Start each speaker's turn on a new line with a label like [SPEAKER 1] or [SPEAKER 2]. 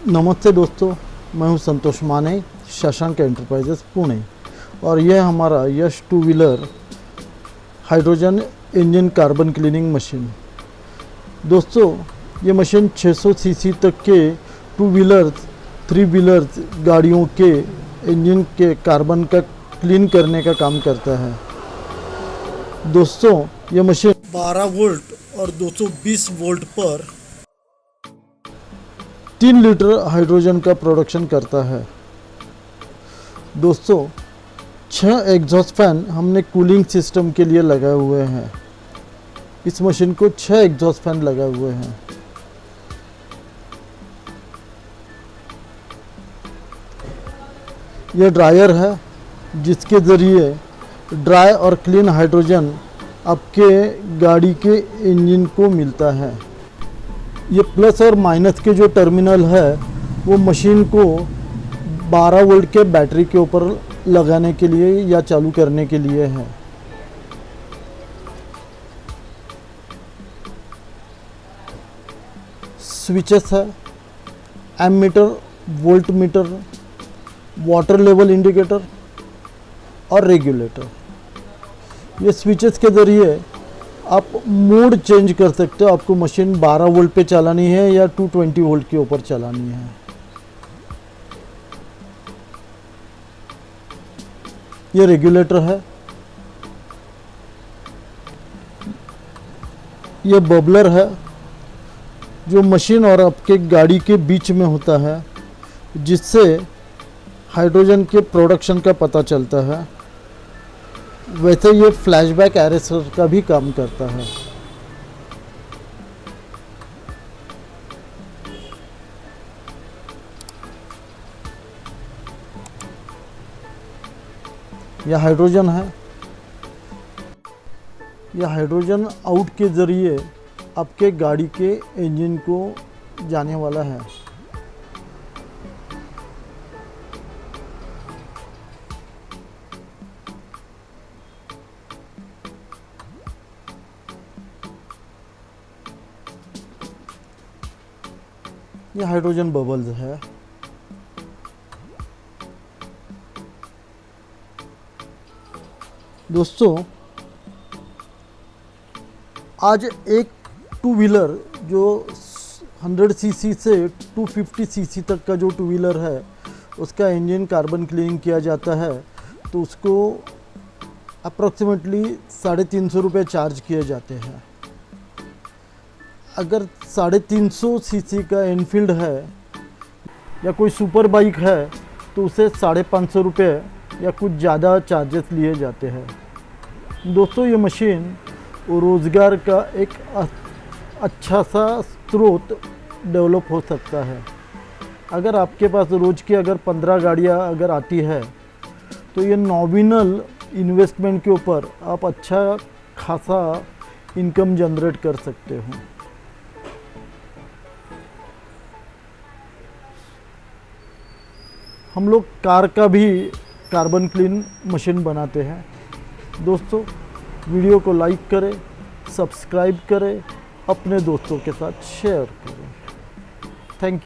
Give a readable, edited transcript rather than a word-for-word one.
[SPEAKER 1] नमस्ते दोस्तों, मैं हूं संतोष माने, शशांक एंटरप्राइजेस पुणे। और यह हमारा यश two wheeler hydrogen engine carbon cleaning machine. दोस्तों, ये मशीन 600 सीसी तक के टू व्हीलर्स, थ्री व्हीलर्स गाड़ियों के इंजन के कार्बन का क्लीन करने का काम करता है। दोस्तों, ये मशीन 12 वोल्ट और 220 वोल्ट पर 3 लीटर हाइड्रोजन का प्रोडक्शन करता है। दोस्तों, 6 एग्जॉस्ट फैन हमने कूलिंग सिस्टम के लिए लगाए हुए हैं। इस मशीन को 6 एग्जॉस्ट फैन लगाए हुए हैं। यह ड्रायर है जिसके ज़रिए ड्राई और क्लीन हाइड्रोजन आपके गाड़ी के इंजन को मिलता है। ये प्लस और माइनस के जो टर्मिनल है वो मशीन को 12 वोल्ट के बैटरी के ऊपर लगाने के लिए या चालू करने के लिए है। स्विचेस है, ammeter, volt meter, water level indicator और रेगुलेटर। ये स्विचेस के ज़रिए आप मोड चेंज कर सकते हो। आपको मशीन 12 वोल्ट पे चलानी है या 220 वोल्ट के ऊपर चलानी है। ये रेगुलेटर है। ये बबलर है जो मशीन और आपके गाड़ी के बीच में होता है, जिससे हाइड्रोजन के प्रोडक्शन का पता चलता है। वैसे ये फ्लैशबैक एरेसर का भी काम करता है। यह हाइड्रोजन है। यह हाइड्रोजन आउट के ज़रिए आपके गाड़ी के इंजन को जाने वाला है। यह हाइड्रोजन बबल्स है। दोस्तों, आज एक टू व्हीलर जो 100 सीसी से 250 सीसी तक का जो टू व्हीलर है, उसका इंजन कार्बन क्लीनिंग किया जाता है तो उसको अप्रॉक्सीमेटली 350 रुपये चार्ज किए जाते हैं। अगर 350 सीसी का एनफील्ड है या कोई सुपर बाइक है तो उसे 550 रुपये या कुछ ज़्यादा चार्जेस लिए जाते हैं। दोस्तों, ये मशीन रोज़गार का एक अच्छा सा स्रोत डेवलप हो सकता है। अगर आपके पास रोज़ की अगर 15 गाड़ियाँ अगर आती है तो ये नॉमिनल इन्वेस्टमेंट के ऊपर आप अच्छा खासा इनकम जनरेट कर सकते हो। हम लोग कार का भी कार्बन क्लीन मशीन बनाते हैं। दोस्तों, वीडियो को लाइक करें, सब्सक्राइब करें, अपने दोस्तों के साथ शेयर करें। Thank you.